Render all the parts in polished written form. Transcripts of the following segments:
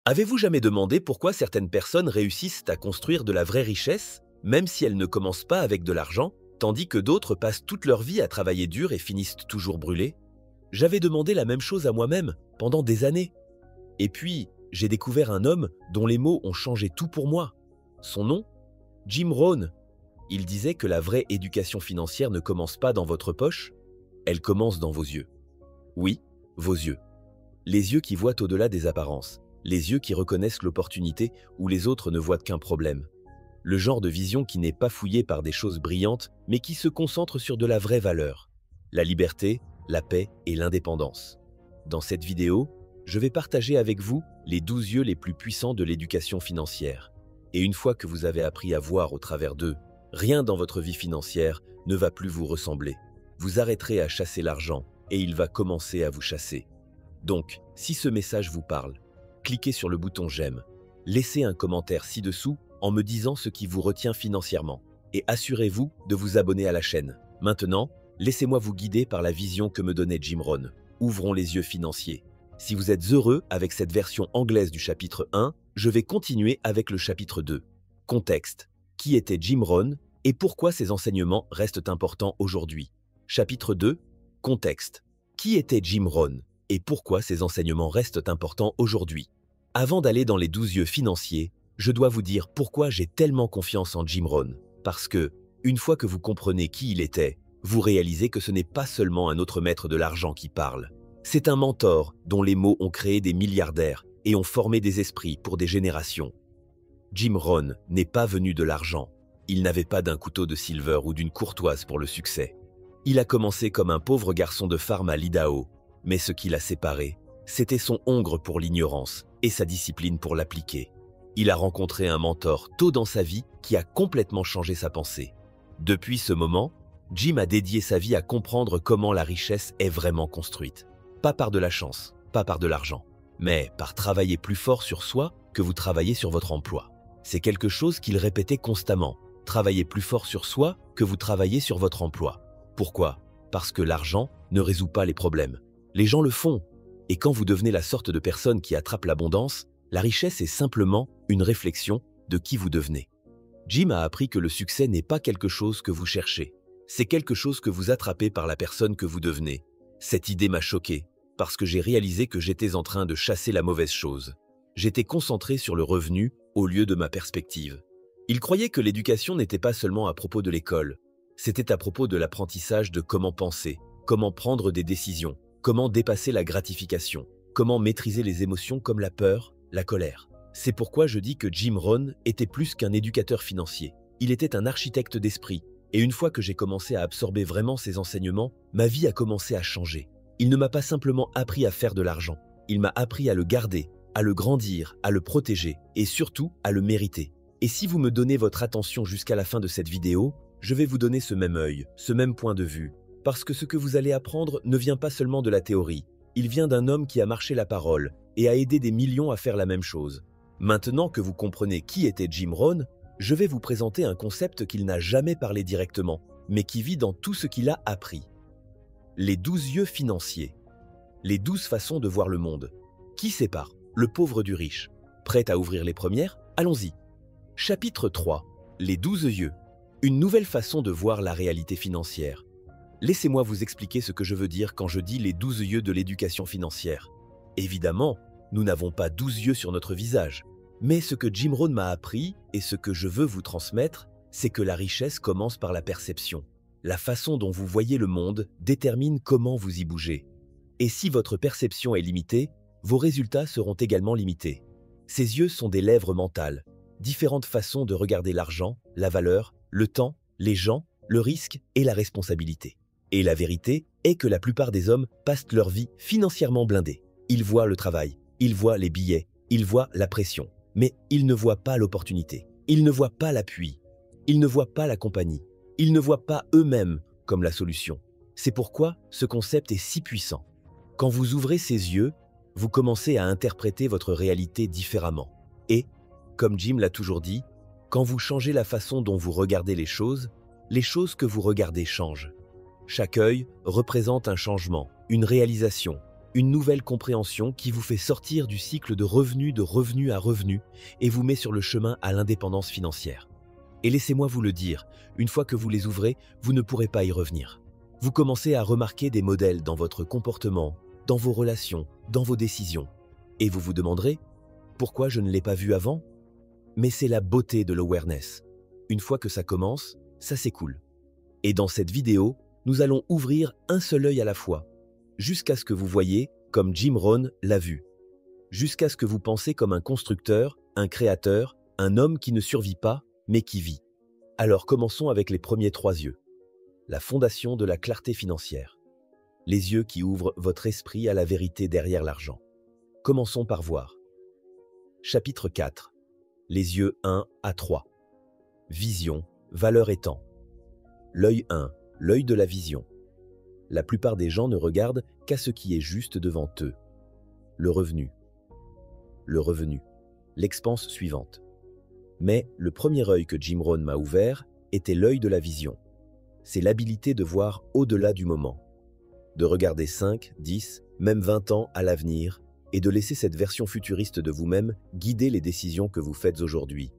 Avez-vous jamais demandé pourquoi certaines personnes réussissent à construire de la vraie richesse, même si elles ne commencent pas avec de l'argent, tandis que d'autres passent toute leur vie à travailler dur et finissent toujours brûlés? J'avais demandé la même chose à moi-même pendant des années. Et puis, j'ai découvert un homme dont les mots ont changé tout pour moi. Son nom? Jim Rohn. Il disait que la vraie éducation financière ne commence pas dans votre poche, elle commence dans vos yeux. Oui, vos yeux. Les yeux qui voient au-delà des apparences, les yeux qui reconnaissent l'opportunité où les autres ne voient qu'un problème. Le genre de vision qui n'est pas fouillée par des choses brillantes, mais qui se concentre sur de la vraie valeur, la liberté, la paix et l'indépendance. Dans cette vidéo, je vais partager avec vous les 12 yeux les plus puissants de l'éducation financière. Et une fois que vous avez appris à voir au travers d'eux, rien dans votre vie financière ne va plus vous ressembler. Vous arrêterez à chasser l'argent et il va commencer à vous chasser. Donc, si ce message vous parle, cliquez sur le bouton j'aime, laissez un commentaire ci-dessous en me disant ce qui vous retient financièrement et assurez-vous de vous abonner à la chaîne. Maintenant, laissez-moi vous guider par la vision que me donnait Jim Rohn. Ouvrons les yeux financiers. Si vous êtes heureux avec cette version anglaise du chapitre 1, je vais continuer avec le chapitre 2. Contexte. Qui était Jim Rohn et pourquoi ses enseignements restent importants aujourd'hui? Chapitre 2. Contexte. Qui était Jim Rohn et pourquoi ses enseignements restent importants aujourd'hui? Avant d'aller dans les 12 yeux financiers, je dois vous dire pourquoi j'ai tellement confiance en Jim Rohn. Parce que, une fois que vous comprenez qui il était, vous réalisez que ce n'est pas seulement un autre maître de l'argent qui parle. C'est un mentor dont les mots ont créé des milliardaires et ont formé des esprits pour des générations. Jim Rohn n'est pas venu de l'argent. Il n'avait pas d'un couteau de silver ou d'une courtoise pour le succès. Il a commencé comme un pauvre garçon de farm à l'Idaho, mais ce qui l'a séparé, c'était son hongre pour l'ignorance et sa discipline pour l'appliquer. Il a rencontré un mentor tôt dans sa vie qui a complètement changé sa pensée. Depuis ce moment, Jim a dédié sa vie à comprendre comment la richesse est vraiment construite. Pas par de la chance, pas par de l'argent, mais par travailler plus fort sur soi que vous travaillez sur votre emploi. C'est quelque chose qu'il répétait constamment. Travaillez plus fort sur soi que vous travaillez sur votre emploi. Pourquoi? Parce que l'argent ne résout pas les problèmes. Les gens le font. Et quand vous devenez la sorte de personne qui attrape l'abondance, la richesse est simplement une réflexion de qui vous devenez. Jim a appris que le succès n'est pas quelque chose que vous cherchez. C'est quelque chose que vous attrapez par la personne que vous devenez. Cette idée m'a choqué, parce que j'ai réalisé que j'étais en train de chasser la mauvaise chose. J'étais concentré sur le revenu au lieu de ma perspective. Il croyait que l'éducation n'était pas seulement à propos de l'école, c'était à propos de l'apprentissage de comment penser, comment prendre des décisions, comment dépasser la gratification, comment maîtriser les émotions comme la peur, la colère. C'est pourquoi je dis que Jim Rohn était plus qu'un éducateur financier. Il était un architecte d'esprit. Et une fois que j'ai commencé à absorber vraiment ses enseignements, ma vie a commencé à changer. Il ne m'a pas simplement appris à faire de l'argent. Il m'a appris à le garder, à le grandir, à le protéger et surtout à le mériter. Et si vous me donnez votre attention jusqu'à la fin de cette vidéo, je vais vous donner ce même œil, ce même point de vue. Parce que ce que vous allez apprendre ne vient pas seulement de la théorie. Il vient d'un homme qui a marché la parole et a aidé des millions à faire la même chose. Maintenant que vous comprenez qui était Jim Rohn, je vais vous présenter un concept qu'il n'a jamais parlé directement, mais qui vit dans tout ce qu'il a appris. Les 12 yeux financiers. Les 12 façons de voir le monde. Qui sépare le pauvre du riche? Prêt à ouvrir les premières? Allons-y. Chapitre 3. Les 12 yeux. Une nouvelle façon de voir la réalité financière. Laissez-moi vous expliquer ce que je veux dire quand je dis les 12 yeux de l'éducation financière. Évidemment, nous n'avons pas 12 yeux sur notre visage. Mais ce que Jim Rohn m'a appris et ce que je veux vous transmettre, c'est que la richesse commence par la perception. La façon dont vous voyez le monde détermine comment vous y bougez. Et si votre perception est limitée, vos résultats seront également limités. Ces yeux sont des lèvres mentales, différentes façons de regarder l'argent, la valeur, le temps, les gens, le risque et la responsabilité. Et la vérité est que la plupart des hommes passent leur vie financièrement blindés. Ils voient le travail, ils voient les billets, ils voient la pression. Mais ils ne voient pas l'opportunité, ils ne voient pas l'appui, ils ne voient pas la compagnie, ils ne voient pas eux-mêmes comme la solution. C'est pourquoi ce concept est si puissant. Quand vous ouvrez ces yeux, vous commencez à interpréter votre réalité différemment. Et, comme Jim l'a toujours dit, quand vous changez la façon dont vous regardez les choses que vous regardez changent. Chaque œil représente un changement, une réalisation, Une nouvelle compréhension qui vous fait sortir du cycle de revenu à revenu et vous met sur le chemin à l'indépendance financière. Et laissez-moi vous le dire, une fois que vous les ouvrez, vous ne pourrez pas y revenir. Vous commencez à remarquer des modèles dans votre comportement, dans vos relations, dans vos décisions. Et vous vous demanderez, pourquoi je ne l'ai pas vu avant? Mais c'est la beauté de l'awareness. Une fois que ça commence, ça s'écoule. Et dans cette vidéo, nous allons ouvrir un seul œil à la fois, jusqu'à ce que vous voyez comme Jim Rohn l'a vu, jusqu'à ce que vous pensez comme un constructeur, un créateur, un homme qui ne survit pas, mais qui vit. Alors commençons avec les premiers 3 yeux. La fondation de la clarté financière. Les yeux qui ouvrent votre esprit à la vérité derrière l'argent. Commençons par voir. Chapitre 4. Les yeux 1 à 3. Vision, valeur et temps. L'œil 1, l'œil de la vision. La plupart des gens ne regardent qu'à ce qui est juste devant eux. Le revenu. Le revenu. L'expense suivante. Mais le premier œil que Jim Rohn m'a ouvert était l'œil de la vision. C'est l'habilité de voir au-delà du moment. De regarder 5, 10, même 20 ans à l'avenir et de laisser cette version futuriste de vous-même guider les décisions que vous faites aujourd'hui.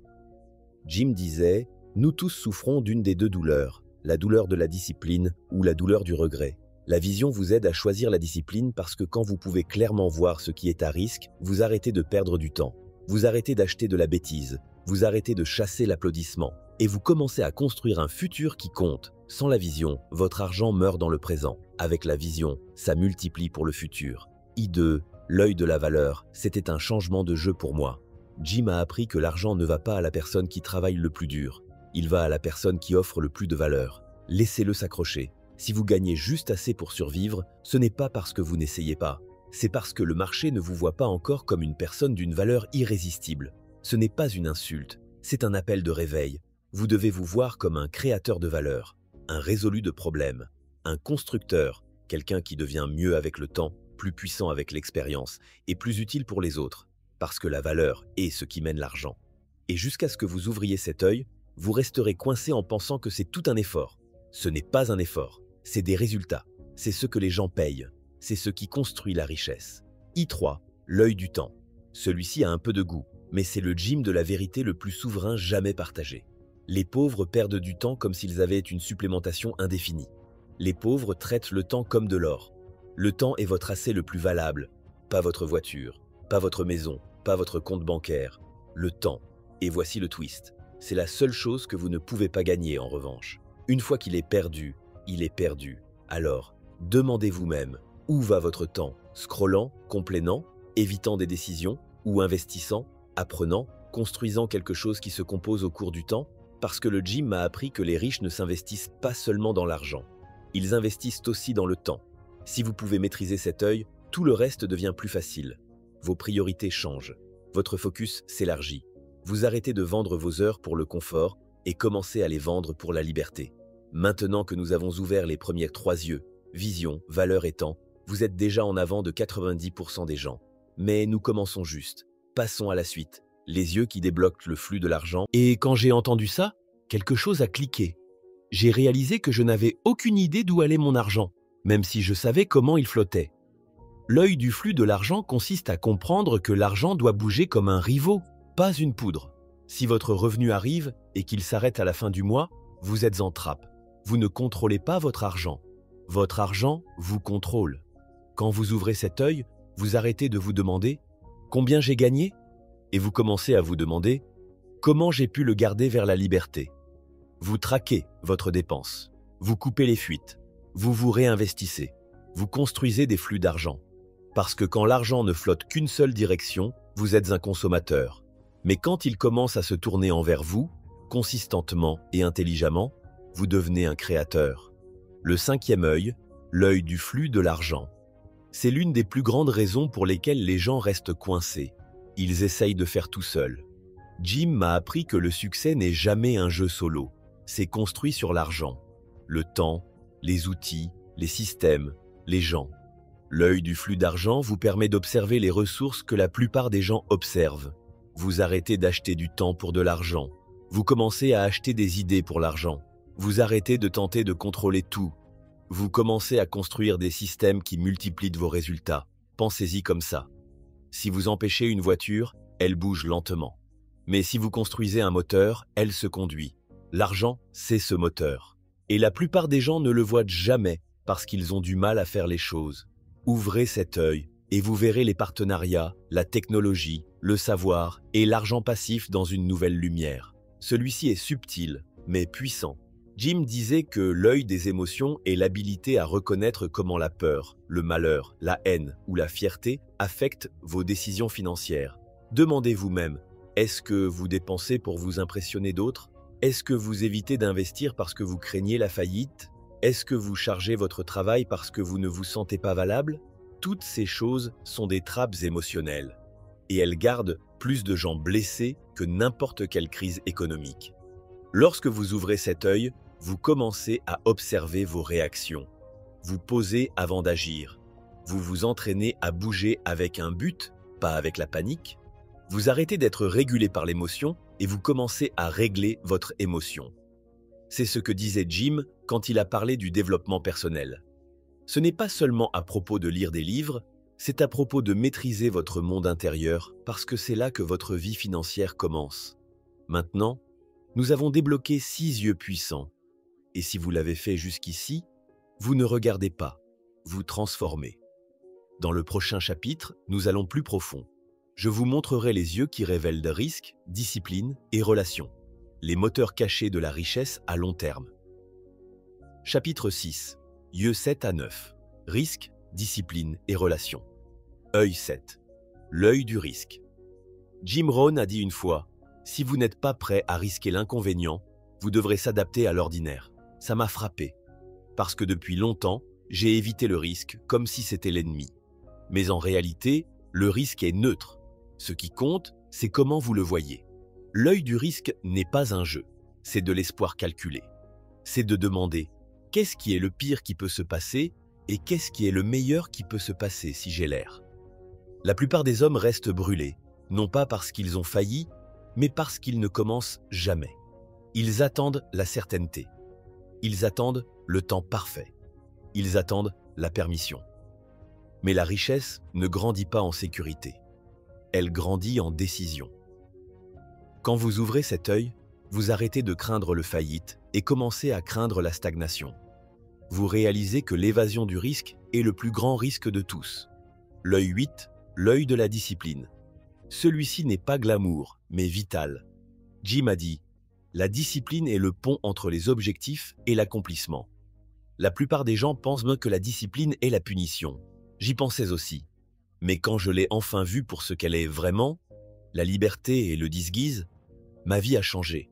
Jim disait « Nous tous souffrons d'une des 2 douleurs, la douleur de la discipline ou la douleur du regret. La vision vous aide à choisir la discipline parce que quand vous pouvez clairement voir ce qui est à risque, vous arrêtez de perdre du temps. Vous arrêtez d'acheter de la bêtise, vous arrêtez de chasser l'applaudissement et vous commencez à construire un futur qui compte. Sans la vision, votre argent meurt dans le présent. Avec la vision, ça multiplie pour le futur. I2, l'œil de la valeur, c'était un changement de jeu pour moi. Jim a appris que l'argent ne va pas à la personne qui travaille le plus dur. Il va à la personne qui offre le plus de valeur. Laissez-le s'accrocher. Si vous gagnez juste assez pour survivre, ce n'est pas parce que vous n'essayez pas. C'est parce que le marché ne vous voit pas encore comme une personne d'une valeur irrésistible. Ce n'est pas une insulte, c'est un appel de réveil. Vous devez vous voir comme un créateur de valeur, un résolu de problèmes, un constructeur, quelqu'un qui devient mieux avec le temps, plus puissant avec l'expérience et plus utile pour les autres, parce que la valeur est ce qui mène l'argent. Et jusqu'à ce que vous ouvriez cet œil, vous resterez coincé en pensant que c'est tout un effort. Ce n'est pas un effort, c'est des résultats, c'est ce que les gens payent, c'est ce qui construit la richesse. I3, l'œil du temps. Celui-ci a un peu de goût, mais c'est le Jim de la vérité le plus souverain jamais partagé. Les pauvres perdent du temps comme s'ils avaient une supplémentation indéfinie. Les pauvres traitent le temps comme de l'or. Le temps est votre asset le plus valable, pas votre voiture, pas votre maison, pas votre compte bancaire. Le temps. Et voici le twist. C'est la seule chose que vous ne pouvez pas gagner en revanche. Une fois qu'il est perdu, il est perdu. Alors, demandez vous-même, où va votre temps? Scrollant, complainant, évitant des décisions, ou investissant, apprenant, construisant quelque chose qui se compose au cours du temps? Parce que le Jim m'a appris que les riches ne s'investissent pas seulement dans l'argent. Ils investissent aussi dans le temps. Si vous pouvez maîtriser cet œil, tout le reste devient plus facile. Vos priorités changent. Votre focus s'élargit. Vous arrêtez de vendre vos heures pour le confort et commencez à les vendre pour la liberté. Maintenant que nous avons ouvert les premiers 3 yeux, vision, valeur et temps, vous êtes déjà en avant de 90% des gens. Mais nous commençons juste. Passons à la suite. Les yeux qui débloquent le flux de l'argent. Et quand j'ai entendu ça, quelque chose a cliqué. J'ai réalisé que je n'avais aucune idée d'où allait mon argent, même si je savais comment il flottait. L'œil du flux de l'argent consiste à comprendre que l'argent doit bouger comme un rivot, pas une poudre. Si votre revenu arrive et qu'il s'arrête à la fin du mois, vous êtes en trappe. Vous ne contrôlez pas votre argent. Votre argent vous contrôle. Quand vous ouvrez cet œil, vous arrêtez de vous demander « Combien j'ai gagné ?» et vous commencez à vous demander « Comment j'ai pu le garder vers la liberté ?» Vous traquez votre dépense. Vous coupez les fuites. Vous vous réinvestissez. Vous construisez des flux d'argent. Parce que quand l'argent ne flotte qu'une seule direction, vous êtes un consommateur. Mais quand il commence à se tourner envers vous, consistantement et intelligemment, vous devenez un créateur. Le 5e œil, l'œil du flux de l'argent. C'est l'une des plus grandes raisons pour lesquelles les gens restent coincés. Ils essayent de faire tout seuls. Jim m'a appris que le succès n'est jamais un jeu solo. C'est construit sur l'argent, le temps, les outils, les systèmes, les gens. L'œil du flux d'argent vous permet d'observer les ressources que la plupart des gens observent. Vous arrêtez d'acheter du temps pour de l'argent. Vous commencez à acheter des idées pour l'argent. Vous arrêtez de tenter de contrôler tout. Vous commencez à construire des systèmes qui multiplient vos résultats. Pensez-y comme ça. Si vous empêchez une voiture, elle bouge lentement. Mais si vous construisez un moteur, elle se conduit. L'argent, c'est ce moteur. Et la plupart des gens ne le voient jamais parce qu'ils ont du mal à faire les choses. Ouvrez cet œil et vous verrez les partenariats, la technologie, le savoir et l'argent passif dans une nouvelle lumière. Celui-ci est subtil, mais puissant. Jim disait que l'œil des émotions est l'habilité à reconnaître comment la peur, le malheur, la haine ou la fierté affectent vos décisions financières. Demandez vous-même, est-ce que vous dépensez pour vous impressionner d'autres? Est-ce que vous évitez d'investir parce que vous craignez la faillite? Est-ce que vous chargez votre travail parce que vous ne vous sentez pas valable? Toutes ces choses sont des trappes émotionnelles. Et elles gardent plus de gens blessés que n'importe quelle crise économique. Lorsque vous ouvrez cet œil, vous commencez à observer vos réactions. Vous posez avant d'agir. Vous vous entraînez à bouger avec un but, pas avec la panique. Vous arrêtez d'être régulé par l'émotion et vous commencez à régler votre émotion. C'est ce que disait Jim quand il a parlé du développement personnel. Ce n'est pas seulement à propos de lire des livres, c'est à propos de maîtriser votre monde intérieur parce que c'est là que votre vie financière commence. Maintenant, nous avons débloqué 6 yeux puissants. Et si vous l'avez fait jusqu'ici, vous ne regardez pas, vous transformez. Dans le prochain chapitre, nous allons plus profond. Je vous montrerai les yeux qui révèlent de risques, discipline et relations. Les moteurs cachés de la richesse à long terme. Chapitre 6. Yeux 7 à 9. Risque, discipline et relations. Œil 7. L'œil du risque. Jim Rohn a dit une fois, « Si vous n'êtes pas prêt à risquer l'inconvénient, vous devrez s'adapter à l'ordinaire. » Ça m'a frappé, parce que depuis longtemps, j'ai évité le risque comme si c'était l'ennemi. Mais en réalité, le risque est neutre. Ce qui compte, c'est comment vous le voyez. L'œil du risque n'est pas un jeu, c'est de l'espoir calculé. C'est de demander qu'est-ce qui est le pire qui peut se passer et qu'est-ce qui est le meilleur qui peut se passer si j'ai l'air. La plupart des hommes restent brûlés, non pas parce qu'ils ont failli, mais parce qu'ils ne commencent jamais. Ils attendent la certitude. Ils attendent le temps parfait. Ils attendent la permission. Mais la richesse ne grandit pas en sécurité. Elle grandit en décision. Quand vous ouvrez cet œil, vous arrêtez de craindre le faillite et commencez à craindre la stagnation. Vous réalisez que l'évasion du risque est le plus grand risque de tous. L'œil 8, l'œil de la discipline. Celui-ci n'est pas glamour, mais vital. Jim a dit, la discipline est le pont entre les objectifs et l'accomplissement. La plupart des gens pensent que la discipline est la punition. J'y pensais aussi. Mais quand je l'ai enfin vue pour ce qu'elle est vraiment, la liberté et le disguise, ma vie a changé.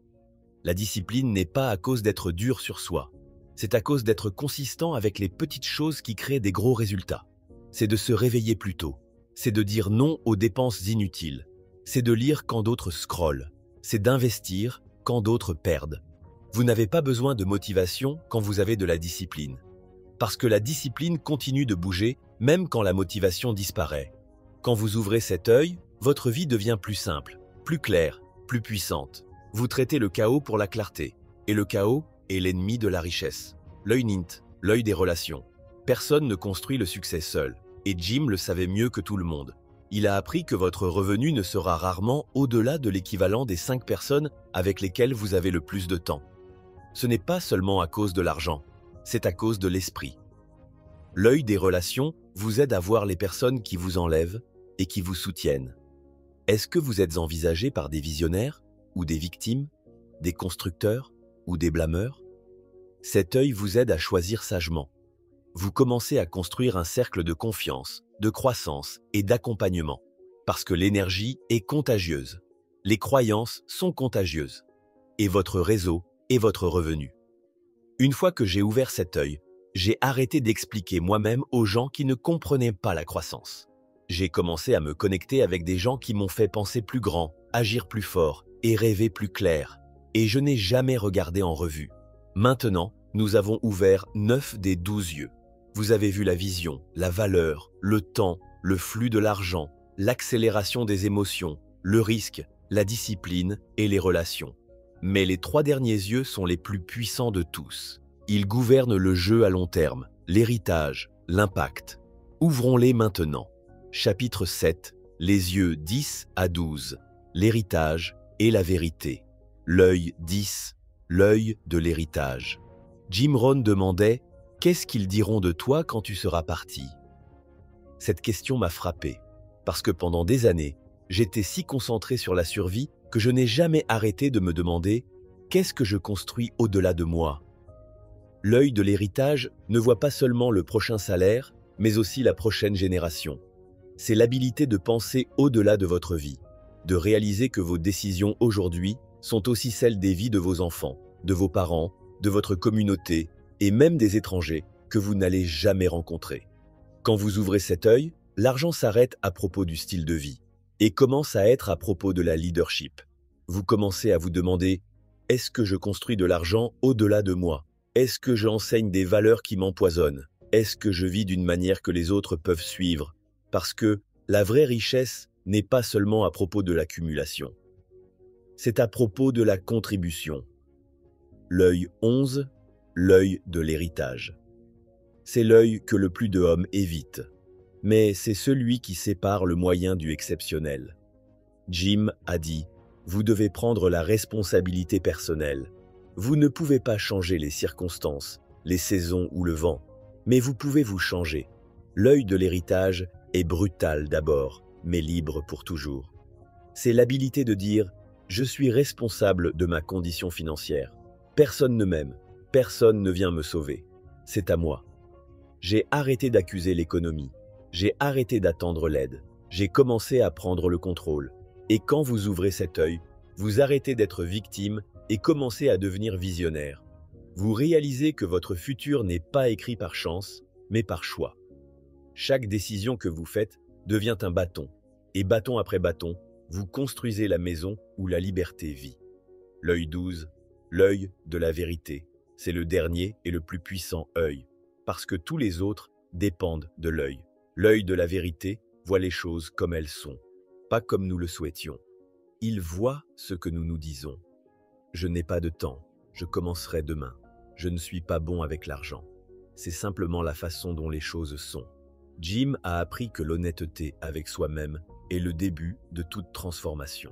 La discipline n'est pas à cause d'être dur sur soi. C'est à cause d'être consistant avec les petites choses qui créent des gros résultats. C'est de se réveiller plus tôt. C'est de dire non aux dépenses inutiles. C'est de lire quand d'autres scrollent. C'est d'investir quand d'autres perdent. Vous n'avez pas besoin de motivation quand vous avez de la discipline. Parce que la discipline continue de bouger même quand la motivation disparaît. Quand vous ouvrez cet œil, votre vie devient plus simple, plus claire, plus puissante. Vous traitez le chaos pour la clarté. Et le chaos est l'ennemi de la richesse. L'œil NINT, l'œil des relations. Personne ne construit le succès seul. Et Jim le savait mieux que tout le monde. Il a appris que votre revenu ne sera rarement au-delà de l'équivalent des 5 personnes avec lesquelles vous avez le plus de temps. Ce n'est pas seulement à cause de l'argent, c'est à cause de l'esprit. L'œil des relations vous aide à voir les personnes qui vous enlèvent et qui vous soutiennent. Est-ce que vous êtes envisagé par des visionnaires ou des victimes, des constructeurs ou des blâmeurs? Cet œil vous aide à choisir sagement. Vous commencez à construire un cercle de confiance, de croissance et d'accompagnement. Parce que l'énergie est contagieuse. Les croyances sont contagieuses. Et votre réseau est votre revenu. Une fois que j'ai ouvert cet œil, j'ai arrêté d'expliquer moi-même aux gens qui ne comprenaient pas la croissance. J'ai commencé à me connecter avec des gens qui m'ont fait penser plus grand, agir plus fort et rêver plus clair. Et je n'ai jamais regardé en revue. Maintenant, nous avons ouvert 9 des 12 yeux. Vous avez vu la vision, la valeur, le temps, le flux de l'argent, l'accélération des émotions, le risque, la discipline et les relations. Mais les 3 derniers yeux sont les plus puissants de tous. Ils gouvernent le jeu à long terme, l'héritage, l'impact. Ouvrons-les maintenant. Chapitre 7. Les yeux 10 à 12. L'héritage et la vérité. L'œil 10. L'œil de l'héritage. Jim Rohn demandait « Qu'est-ce qu'ils diront de toi quand tu seras parti ?» Cette question m'a frappé, parce que pendant des années, j'étais si concentré sur la survie que je n'ai jamais arrêté de me demander « Qu'est-ce que je construis au-delà de moi ?» L'œil de l'héritage ne voit pas seulement le prochain salaire, mais aussi la prochaine génération. C'est l'habilité de penser au-delà de votre vie, de réaliser que vos décisions aujourd'hui sont aussi celles des vies de vos enfants, de vos parents, de votre communauté et même des étrangers que vous n'allez jamais rencontrer. Quand vous ouvrez cet œil, l'argent s'arrête à propos du style de vie et commence à être à propos de la leadership. Vous commencez à vous demander « Est-ce que je construis de l'argent au-delà de moi ? Est-ce que j'enseigne des valeurs qui m'empoisonnent ? Est-ce que je vis d'une manière que les autres peuvent suivre ? Parce que la vraie richesse n'est pas seulement à propos de l'accumulation. C'est à propos de la contribution. L'œil 11, l'œil de l'héritage. C'est l'œil que le plus de hommes évitent, mais c'est celui qui sépare le moyen du exceptionnel. Jim a dit « Vous devez prendre la responsabilité personnelle. Vous ne pouvez pas changer les circonstances, les saisons ou le vent, mais vous pouvez vous changer. L'œil de l'héritage est brutal d'abord, mais libre pour toujours. C'est l'habilité de dire « Je suis responsable de ma condition financière. Personne ne m'aime, personne ne vient me sauver. C'est à moi. » J'ai arrêté d'accuser l'économie. J'ai arrêté d'attendre l'aide. J'ai commencé à prendre le contrôle. Et quand vous ouvrez cet œil, vous arrêtez d'être victime et commencez à devenir visionnaire. Vous réalisez que votre futur n'est pas écrit par chance, mais par choix. Chaque décision que vous faites devient un bâton. Et bâton après bâton, vous construisez la maison où la liberté vit. L'œil 12, l'œil de la vérité. C'est le dernier et le plus puissant œil, parce que tous les autres dépendent de l'œil. L'œil de la vérité voit les choses comme elles sont, pas comme nous le souhaitions. Il voit ce que nous nous disons. Je n'ai pas de temps, je commencerai demain. Je ne suis pas bon avec l'argent. C'est simplement la façon dont les choses sont. Jim a appris que l'honnêteté avec soi-même est le début de toute transformation.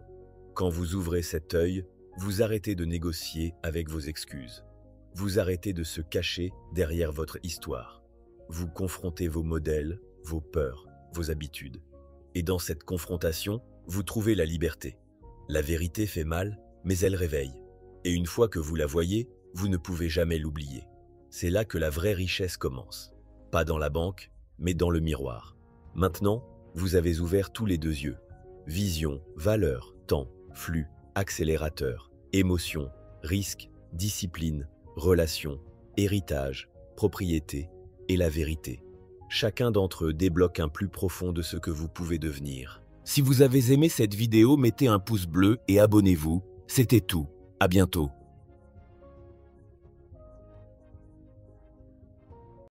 Quand vous ouvrez cet œil, vous arrêtez de négocier avec vos excuses. Vous arrêtez de se cacher derrière votre histoire. Vous confrontez vos modèles, vos peurs, vos habitudes. Et dans cette confrontation, vous trouvez la liberté. La vérité fait mal, mais elle réveille. Et une fois que vous la voyez, vous ne pouvez jamais l'oublier. C'est là que la vraie richesse commence. Pas dans la banque, mais dans le miroir. Maintenant, vous avez ouvert tous les deux yeux. Vision, valeur, temps, flux, accélérateur, émotion, risque, discipline, relation, héritage, propriété et la vérité. Chacun d'entre eux débloque un plus profond de ce que vous pouvez devenir. Si vous avez aimé cette vidéo, mettez un pouce bleu et abonnez-vous. C'était tout. À bientôt.